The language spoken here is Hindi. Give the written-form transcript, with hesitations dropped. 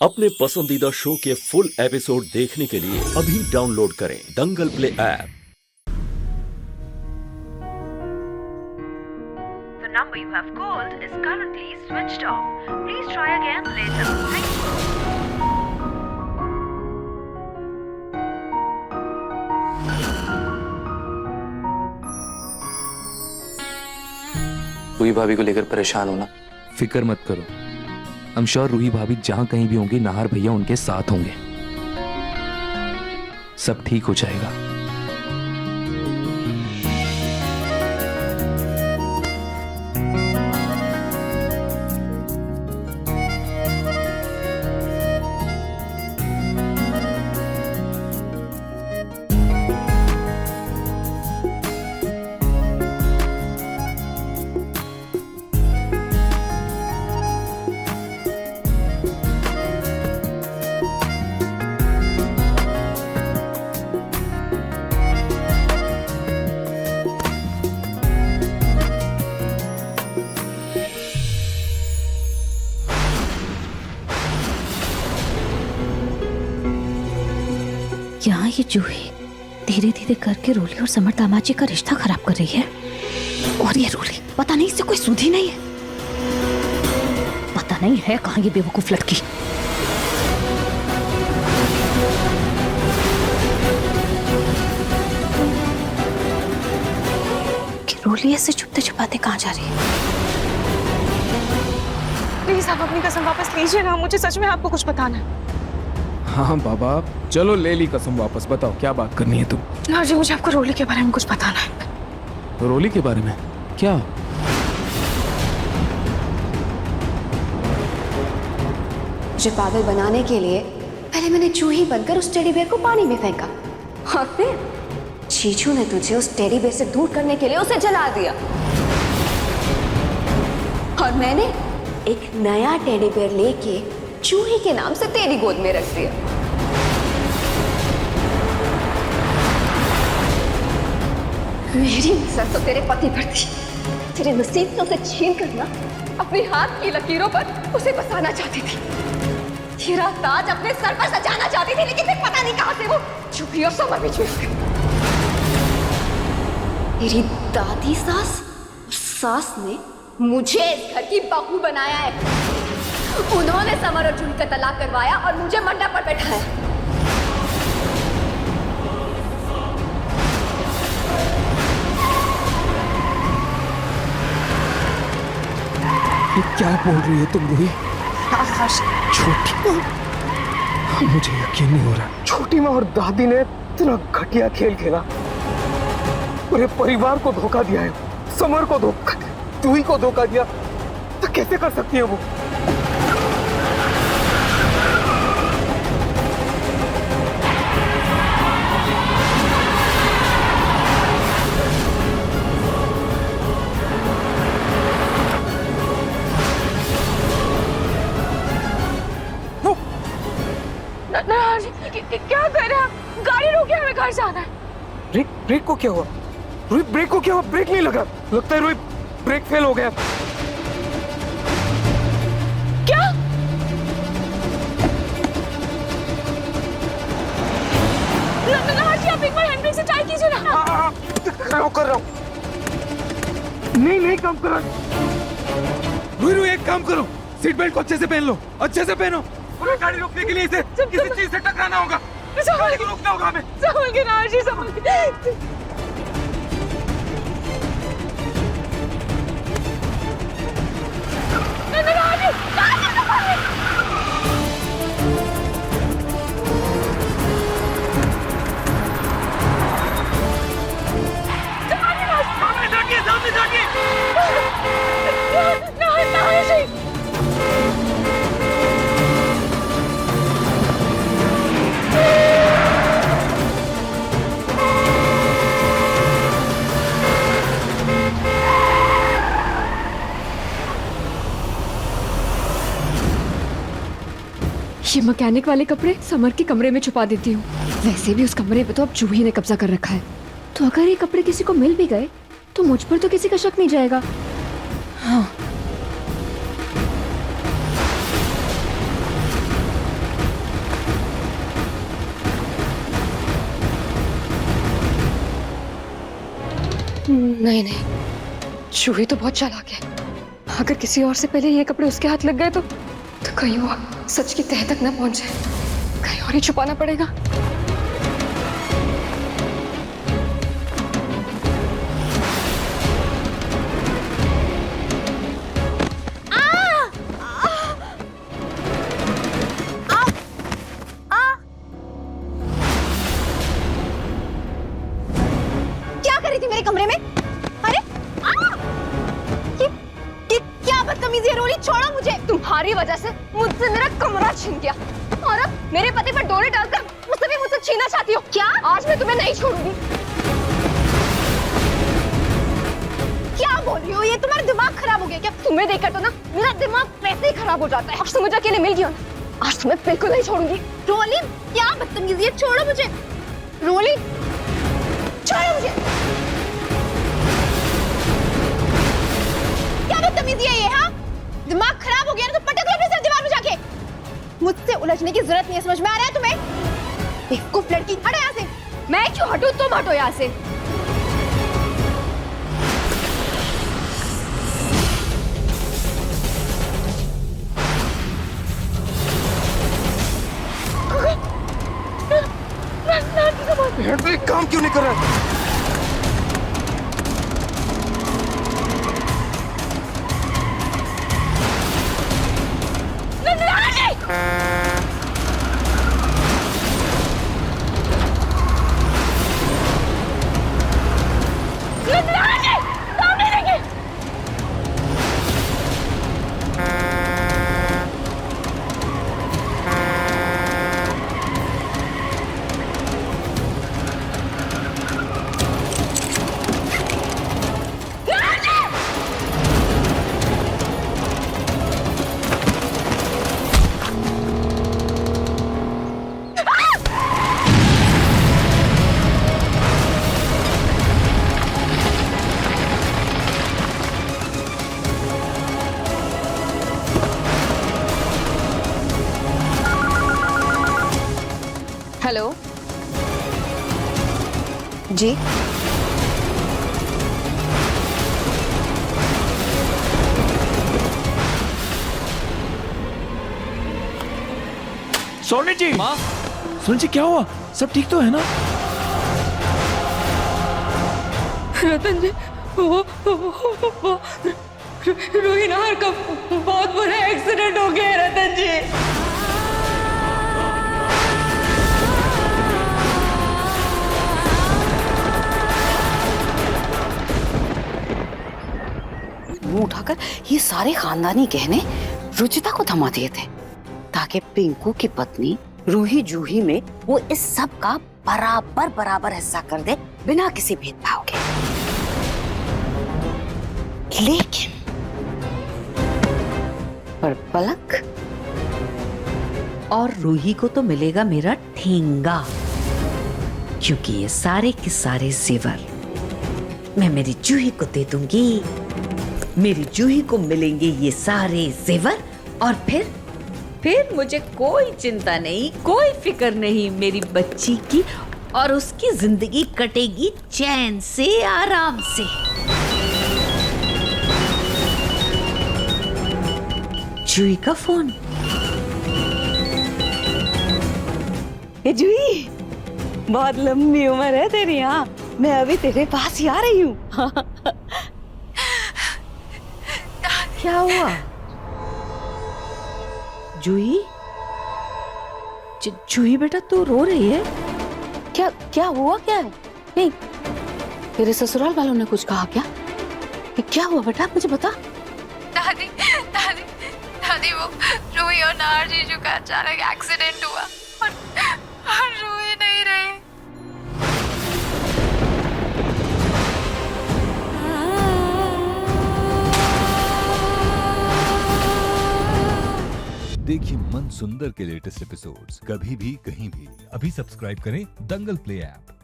अपने पसंदीदा शो के फुल एपिसोड देखने के लिए अभी डाउनलोड करें Dangal play app. The number you have called is currently switched off. Please try again later. Thank you. Ruhi भाभी को लेकर परेशान होना। फिक्र मत करो, I'm sure रूही भाभी जहां कहीं भी होंगी नाहर भैया उनके साथ होंगे। सब ठीक हो जाएगा। यहाँ ये जूही धीरे धीरे करके रोली और समर दामाजी का रिश्ता खराब कर रही है। और ये रोली पता नहीं इससे कोई सुधी नहीं है। पता नहीं है कहाँ ये बेवकूफ लड़की। कि रोली ऐसे छुपते छुपाते कहाँ जा रही है। प्लीज आप अपनी कसम वापस लीजिए ना, मुझे सच में आपको कुछ बताना है। हाँ बाबा, चलो ले ली कसम वापस। बताओ क्या बात करनी है तुम? ना जी, मुझे आपको रोली के बारे में कुछ बताना है। रोली के बारे में? क्या? मुझे पागल बनाने के लिए पहले मैंने चूही बनकर उस टेडी बेयर को पानी में फेंका और फिर चीचू ने तुझे उस टेडी बेयर से दूर करने के लिए उसे जला दिया और मैंने एक नया टेडी बेयर लेके चूही के नाम से तेरी गोद में रख दिया। मेरी नजर तो तेरे पति पर थी। तेरे नसीब से उसे छीन कर ना अपने हाथ की लकीरों पर उसे बसाना चाहती थी। तेरा ताज अपने सर पर सजाना चाहती थी, लेकिन फिर पता नहीं कहां से वो चुपी और समर बीच में। तेरी दादी सास सास ने मुझे इस घर की बहू बनाया है। उन्होंने समर और जूही का तलाक करवाया और मुझे मंडप पर बैठाया। ये क्या बोल रही है तुम रूही? छोटी माँ, मुझे यकीन नहीं हो रहा। छोटी माँ और दादी ने इतना घटिया खेल खेला, पूरे परिवार को धोखा दिया है। समर को धोखा दिया, जूही को धोखा दिया, तो कैसे कर सकती है वो? क्या कर रहे हैं? गाड़ी रोके, हमें घर जाना है। ब्रेक को क्या हुआ? रूही ब्रेक को क्या हुआ? ब्रेक नहीं लगा। लगता है रूही ब्रेक फेल हो गया। क्या? आप एक बार हैंडब्रेक से ट्राई कीजिए ना। हाँ, कर रहा हूँ। नहीं काम कर रहा। रूही एक काम करो, सीट बेल्ट को अच्छे से पहन लो, अच्छे से पहनो। पूरी गाड़ी रोकने के लिए इसे किसी चीज से टकराना होगा। गाड़ी को रोकना होगा हमें। संभल के नाहर जी, संभल के। ये मैकेनिक वाले कपड़े समर के कमरे में छुपा देती हूँ। वैसे भी उस कमरे पे तो अब जूही ने कब्जा कर रखा है, तो अगर ये कपड़े किसी को मिल भी गए तो मुझ पर तो किसी का शक नहीं जाएगा। हाँ नहीं नहीं, जूही तो बहुत चालाक है। अगर किसी और से पहले ये कपड़े उसके हाथ लग गए तो कहीं वो सच की तह तक ना पहुंचे, कहीं और ही छुपाना पड़ेगा। क्या कर रही थी मेरे कमरे में? अरे ये क्या बदतमीजी है रोली, छोड़ो मुझे। तुम्हारी वजह से मुझसे मेरा कमरा छीन गया और अब मेरे पति पर डोरे डालकर मुझसे भी मुझसे छीनना चाहती हो क्या? आज मैं तुम्हें नहीं छोड़ूंगी। क्या बोल रही हो? ये तुम्हारा दिमाग खराब हो गया क्या? तुम्हें देखकर तो ना मेरा दिमाग वैसे ही खराब हो जाता है। आज तुम मुझे अकेले मिल गई हो ना, आज तुम्हें बिल्कुल नहीं छोड़ूंगी। रोली क्या बदतमीजी है, छोड़ो मुझे। रोली छोड़ो मुझे। क्या बदतमीजी है ये? हाँ, दिमाग खराब हो गया ना तो पटक लो अपने सर दीवार में जाके। मुझसे उलझने की जरूरत नहीं है, समझ में आ रहा है तुम्हें? बेवकूफ लड़की, हटो यहाँ से। मैं क्यों हटूं? तुम हटो यहाँ से। हेड पे काम क्यों नहीं कर रहा है? हेलो जी, सोनी जी। माँ, सोनी जी क्या हुआ? सब ठीक तो है ना? रतन जी, वो रूही नाहर का बहुत बुरा एक्सीडेंट हो गया है रतन जी। मुंह उठाकर ये सारे खानदानी गहने रुचिता को थमा दिए थे ताकि पिंकू की पत्नी रूही जूही में वो इस सब का बराबर बराबर हिस्सा कर दे बिना किसी भेदभाव के। लेकिन पर पलक और रूही को तो मिलेगा मेरा ठेंगा, क्योंकि ये सारे के सारे जेवर मैं मेरी जूही को दे दूंगी। मेरी जूही को मिलेंगे ये सारे जेवर और फिर मुझे कोई चिंता नहीं, कोई फिक्र नहीं मेरी बच्ची की, और उसकी जिंदगी कटेगी चैन से, आराम से। जूही का फोन। जूही, बहुत लंबी उम्र है तेरी। हाँ, मैं अभी तेरे पास ही आ रही हूँ। क्या हुआ जूही? जूही बेटा तू रो रही है? क्या हुआ? क्या है? नहीं, तेरे ससुराल वालों ने कुछ कहा क्या? क्या हुआ बेटा, मुझे बता। दादी दादी दादी, वो रूही और नाहर जीजू का अचानक एक्सीडेंट हुआ और रूही नहीं रही। देखिए मन सुंदर के लेटेस्ट एपिसोड्स कभी भी कहीं भी। अभी सब्सक्राइब करें दंगल प्ले ऐप।